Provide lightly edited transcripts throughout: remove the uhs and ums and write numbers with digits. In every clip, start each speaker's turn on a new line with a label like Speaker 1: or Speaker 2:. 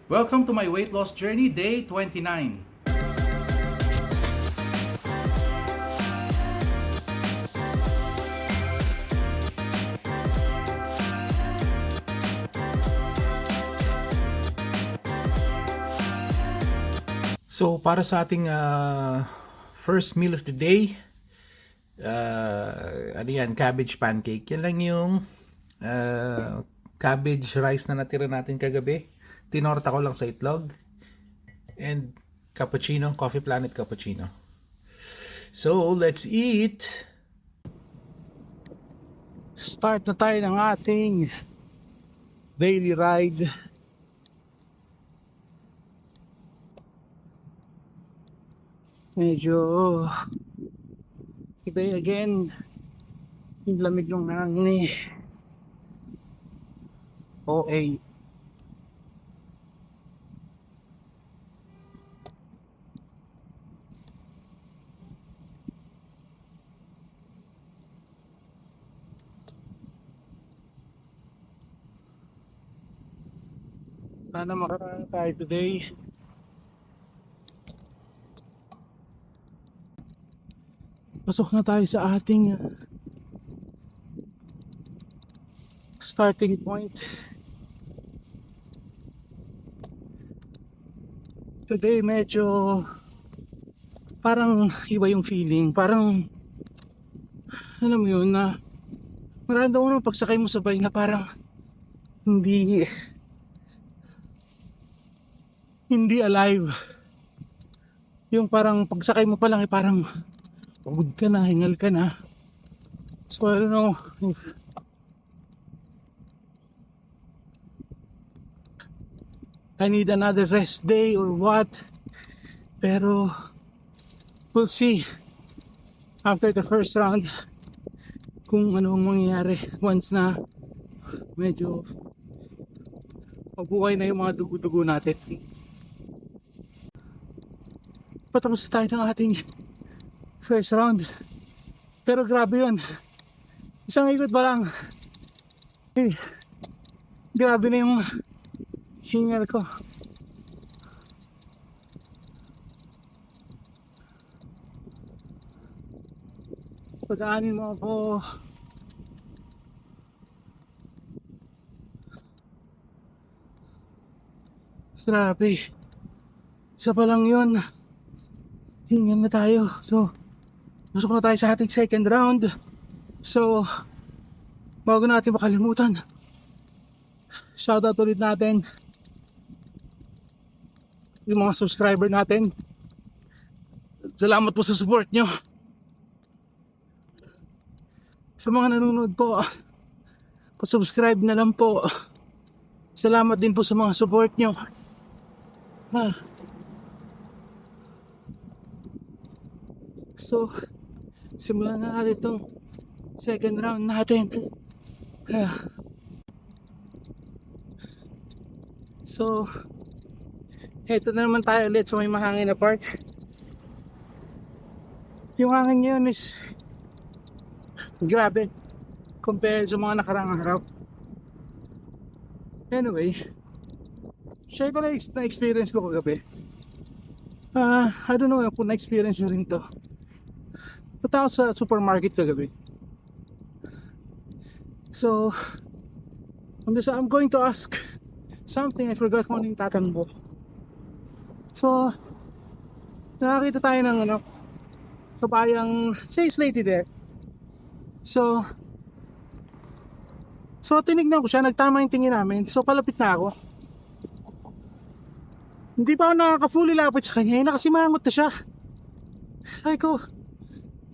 Speaker 1: Welcome to my weight loss journey, day 29. So para sa ating first meal of the day, ano yan, cabbage pancake. Yan lang yung cabbage rice na natira natin kagabi. Tinorta ko lang sa itlog. And cappuccino, Coffee Planet cappuccino. So, let's eat! Start na tayo ng ating daily ride. Medyo iba again yung lamig ng hangin eh. OA. Sana makaraan tayo today. Pasok na tayo sa ating starting point. Today medyo parang iba yung feeling. Parang alam mo yun na maramdaman mo pagsakay mo sa bike na parang hindi alive. Yung parang pagsakay mo pa lang parang pagod ka na, hingal ka na. So I don't know if I need another rest day or what. Pero we'll see after the first round kung ano ang mangyayari once na medyo mabuhay na yung mga dugo-dugo natin. Patapos tayo ng ating first round. Pero grabe yun. Isang ikot pa lang. Grabe na yung hingal ko. Pagdaanin mo ako. Grabe. Isa pa lang yun. Hingal na tayo. So, pasok na tayo sa ating second round. So, bago natin makalimutan, shoutout ulit natin yung mga subscriber natin. Salamat po sa support nyo. Sa mga nanonood po, pa-subscribe na lang po. Salamat din po sa mga support nyo. So, simulan na natin itong second round natin. So, eto na naman tayo ulit sa may mahangin na part. Yung hangin ngayon is grabe compared sa mga nakaraang araw. Anyway, share ko na experience ko kagabi. I don't know kung na-experience nyo rin to. Punta ako sa supermarket kagabi. So, I'm going to ask something. I forgot kung ano yung tatanong ko. So, nakakita tayo ng kabayang sales lady there. So tinignan ko siya, nagtama yung tingin namin. So palapit na ako. Hindi pa ako nakaka-fully lapit sa kanya, nakasimangot na siya. Sabi ko,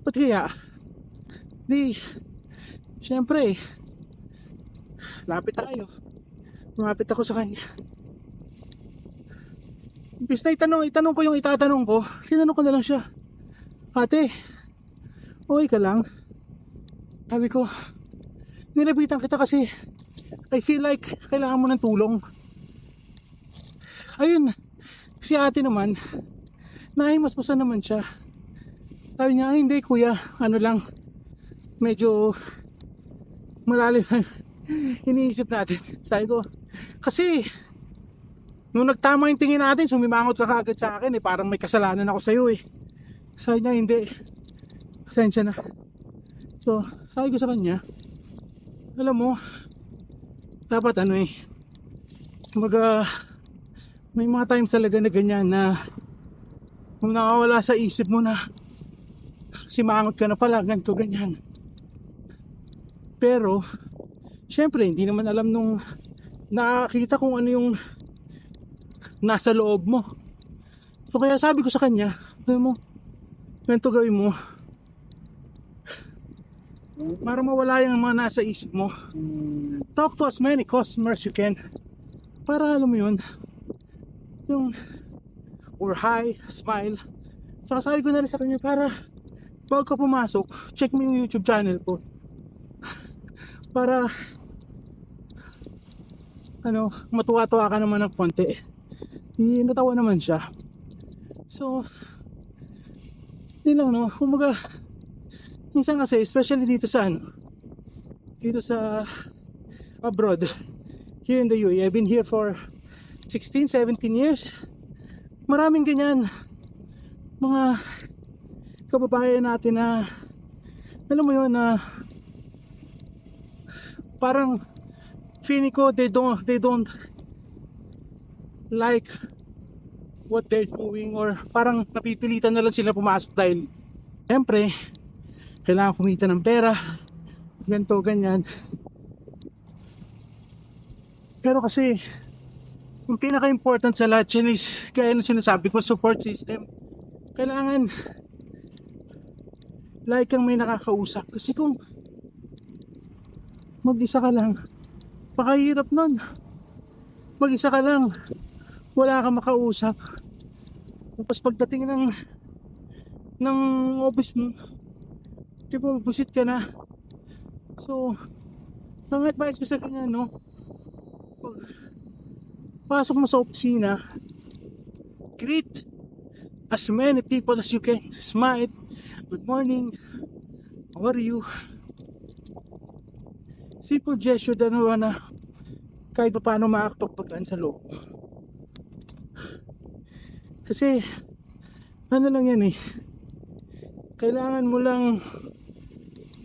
Speaker 1: ba't kaya? Siyempre, lapit tayo. Lumapit ako sa kanya. Imbis na itanong ko yung itatanong ko, tinanong ko na lang siya. Ate, okay ka lang? Sabi ko, nilapitan kita kasi I feel like kailangan mo ng tulong. Ayun, si ate naman, nahimasmasan naman siya. Sabi niya, hindi kuya, ano lang, medyo malalim iniisip natin. Sabi ko, kasi Nung nagtama yung tingin natin, sumimangot ka kaagad sa akin eh. Parang may kasalanan ako sa'yo eh. Sabi niya, hindi. Pasensya na. So, sabi ko sa kanya, alam mo, dapat ano eh, may mga times talaga na ganyan na kung nakawala sa isip mo na simangot ka na pala, ganito, ganyan. Pero, syempre, hindi naman alam nung nakakita kung ano yung nasa loob mo. So, kaya sabi ko sa kanya, alam mo, ganito gawin mo para mawala yung mga nasa isip mo. Talk to as many customers you can. Para alam mo yun, yung or hi, smile. Tsaka sabi ko na rin sa kanya, para bago ka pumasok, check mo yung YouTube channel ko. Para ano, matuwa-tuwa ka naman ng konti. Natawa naman siya. So, yun lang no, kumbaga minsan kasi, especially dito sa dito sa abroad, here in the UAE, I've been here for 16, 17 years. Maraming ganyan mga kababayan natin na alam mo yun na parang feeling ko they don't like what they're doing, or parang napipilitan na lang sila pumasok dahil siyempre kailangan kumita ng pera, ganito, ganyan. Pero kasi yung pinaka-important sa lahat yun is, gaya ng sinasabi ko, support system. Kailangan like kang may nakakausap. Kasi kung mag-isa ka lang, pakahirap nun. Mag-isa ka lang, wala kang makausap. Tapos pagdating ng office mo, tipo busit ka na. So, ang advice ko sa kanya, no, pasok mo sa opisina, greet as many people as you can. Smile, good morning, how are you? Simple gesture na kahit pa paano makakapagpagaan sa loob. Kasi ano lang yan eh, kailangan mo lang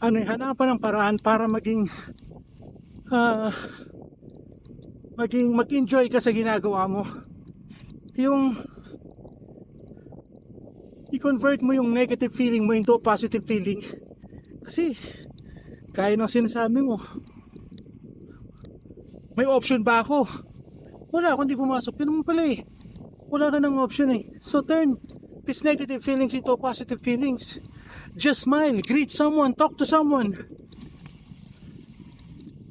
Speaker 1: hanapan ng paraan para mag-enjoy ka sa ginagawa mo. Yung i-convert mo yung negative feeling mo into a positive feeling. Kasi kaya ng sinasabi mo, may option ba ako? Wala, kundi pumasok. Yun naman pala eh, wala ka ng option eh. So turn these negative feelings into positive feelings. Just smile, greet someone, talk to someone,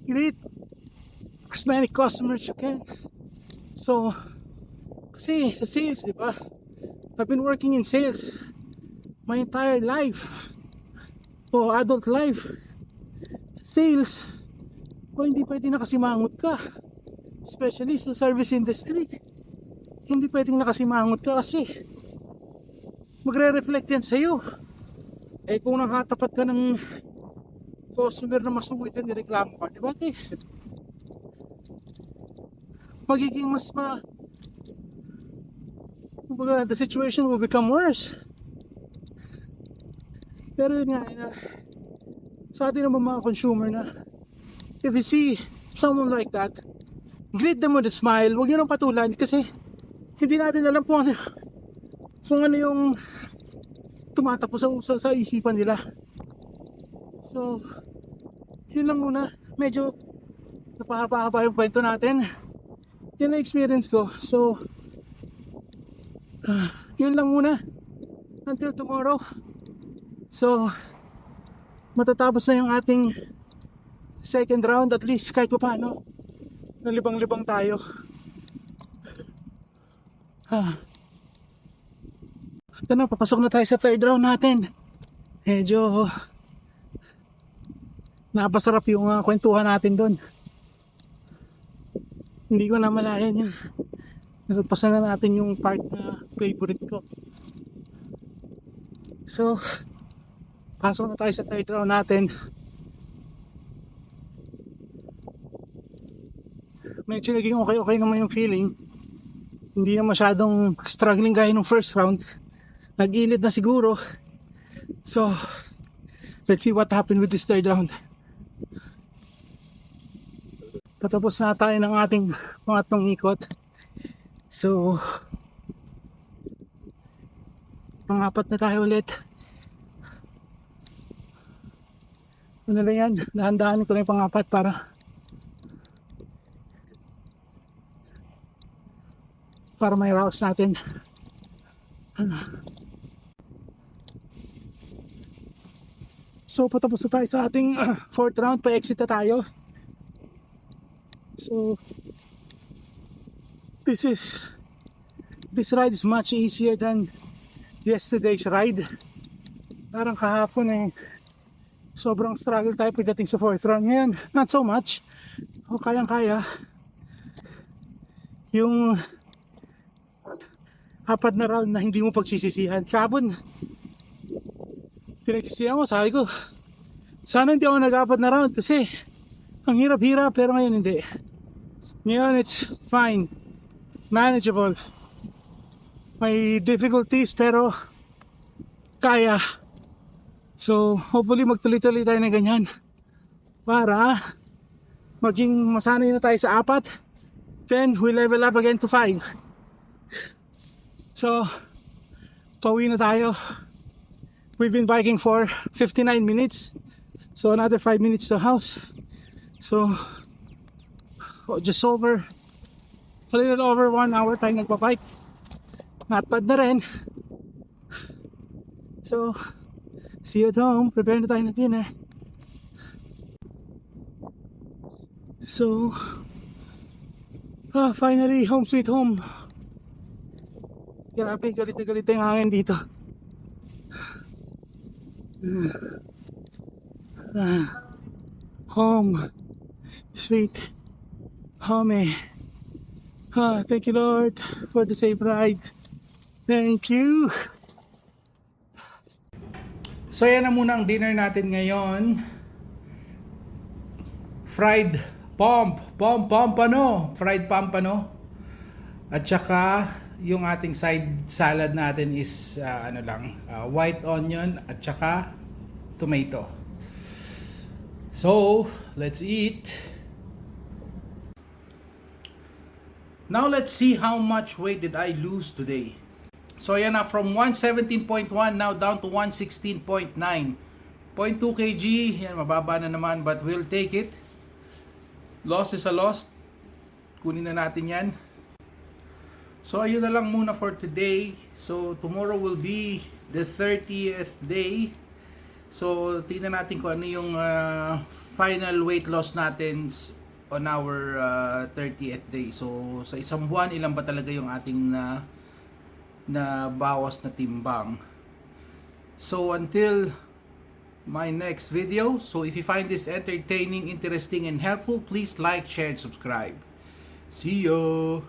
Speaker 1: greet as many customers you can. So, kasi sa sales, di ba? I've been working in sales my entire life, o adult life. Sa sales, hindi pwede nakasimangot ka, especially sa service industry. Hindi pwedeng nakasimangot ka kasi magre-reflect yan sa'yo. Eh kung nakatapat ka ng customer na masungit na nireklamo ka, di ba? Magiging kumbaga, the situation will become worse. Pero yun nga, sa atin naman mga consumer na, if you see someone like that, greet them with a smile. Huwag nyo nang patulan kasi hindi natin alam kung ano yung tumatakbo sa isipan nila. So, yun lang muna. Medyo napahaba-haba yung kwento natin. Yun ang experience ko. So, yun lang muna. Until tomorrow. So, matatapos na yung ating second round. At least kahit pa paano, nalibang-libang tayo. Ito na, papasok na tayo sa third round natin. Medyo napasarap yung kwentuhan natin doon. Hindi ko na malayan yun. Nagpasan na natin yung part na favorite ko. So, pasok na tayo sa third round natin. Medyo naging okay naman yung feeling. Hindi na masyadong struggling gaya nung first round. Nag-init na siguro. So, let's see what happened with this third round. Patapos na tayo ng ating pangatlong ikot. So, pangapat na tayo ulit. Ano lang yan, dahan-dahan ko lang yung pangapat para may rouse natin. So patapos na tayo sa ating fourth round, pa-exit na tayo. So this ride is much easier than yesterday's ride. Parang kahapon sobrang struggle tayo pagdating sa fourth round. Ngayon, not so much. O kayang-kaya. Yung apat na round na hindi mo pagsisisihan. Kahapon, pinagsisihan ko, sabi ko, sana hindi ako nag-apat na round kasi ang hirap-hirap, pero ngayon hindi. Ngayon, it's fine. Manageable. May difficulties, pero kaya. So, hopefully magtuloy-tuloy tayo na ganyan para maging masanay na tayo sa apat. Then, we level up again to 5. So, pauwi na tayo. We've been biking for 59 minutes. So, another 5 minutes to house. So, just over, a little over 1 hour tayo nagpa-bike. Not bad na rin. So, see you at home. Prepare na tayo ng dinner. So, finally, home sweet home. Grabe, galit na galit yung hangin dito. Home. Sweet. Home. Thank you, Lord, for the safe ride. Thank you. So yan na muna ang dinner natin ngayon. Fried pompano. Fried pompano. At saka yung ating side salad natin is white onion at saka tomato. So, let's eat. Now let's see how much weight did I lose today. So yan na, from 117.1 now down to 116.9. 0.2 kg, yan mababa na naman, but we'll take it. Loss is a loss. Kunin na natin yan. So ayun na lang muna for today. So tomorrow will be the 30th day. So tingnan natin kung ano yung final weight loss natin on our 30th day. So sa isang buwan, ilan ba talaga yung ating na bawas na timbang. So until my next video, so if you find this entertaining, interesting, and helpful, please like, share, and subscribe. See you!